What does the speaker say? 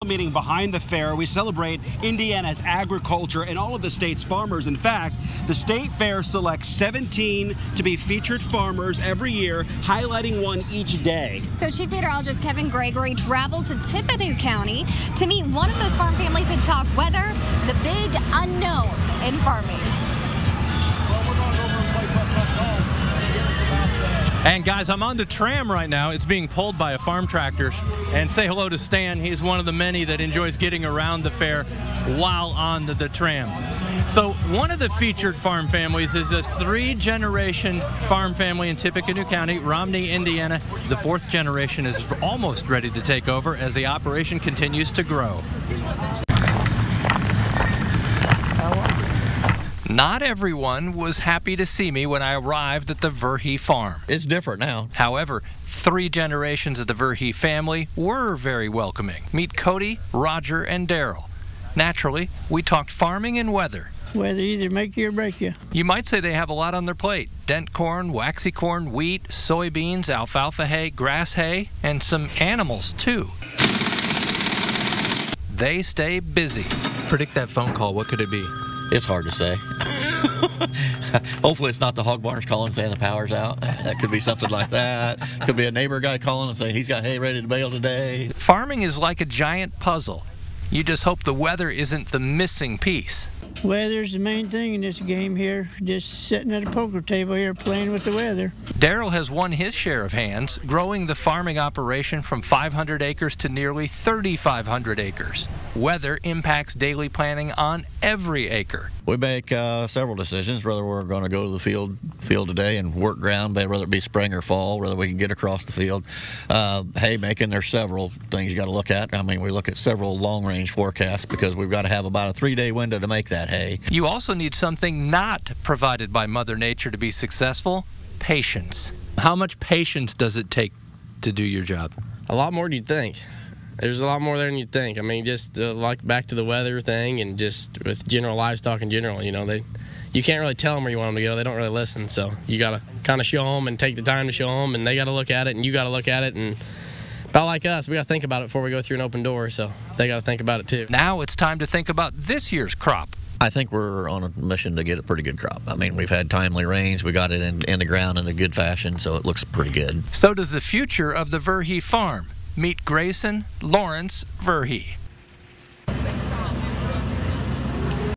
Meeting behind the fair, we celebrate Indiana's agriculture and all of the state's farmers. In fact, the state fair selects 17 to be featured farmers every year, highlighting one each day. So Chief Meteorologist Kevin Gregory traveled to Tippecanoe County to meet one of those farm families and talk weather, the big unknown in farming. And guys, I'm on the tram right now. It's being pulled by a farm tractor. And say hello to Stan. He's one of the many that enjoys getting around the fair while on the tram. So one of the featured farm families is a 3-generation farm family in Tippecanoe County, Romney, Indiana. The 4th generation is almost ready to take over as the operation continues to grow. Not everyone was happy to see me when I arrived at the Verhey Farm. It's different now. However, 3 generations of the Verhey family were very welcoming. Meet Cody, Roger, and Daryl. Naturally, we talked farming and weather. Weather either make you or break you. You might say they have a lot on their plate. Dent corn, waxy corn, wheat, soybeans, alfalfa hay, grass hay, and some animals too. They stay busy. Predict that phone call. What could it be? It's hard to say. Hopefully it's not the hog barns calling saying the power's out. That could be something like that. Could be a neighbor guy calling and saying he's got hay ready to bale today. Farming is like a giant puzzle. You just hope the weather isn't the missing piece. Weather's the main thing in this game here. Just sitting at a poker table here playing with the weather. Daryl has won his share of hands, growing the farming operation from 500 acres to nearly 3,500 acres. Weather impacts daily planning on every acre. We make several decisions, whether we're going to go to the field today and work ground, whether it be spring or fall, whether we can get across the field. Hay making, there's several things you got to look at. I mean, we look at several long-range forecasts because we've got to have about a 3-day window to make that hay. You also need something not provided by Mother Nature to be successful: patience. How much patience does it take to do your job? A lot more than you'd think. There's a lot more there than you'd think. I mean, just like back to the weather thing and just with general livestock in general, you know, you can't really tell them where you want them to go. They don't really listen. So you got to kind of show them and take the time to show them, and they got to look at it, and you got to look at it. And about like us, we got to think about it before we go through an open door, so they got to think about it too. Now it's time to think about this year's crop. I think we're on a mission to get a pretty good crop. I mean, we've had timely rains. We got it in the ground in a good fashion, so it looks pretty good. So does the future of the Verhey Farm. Meet Grayson Lawrence Verhey.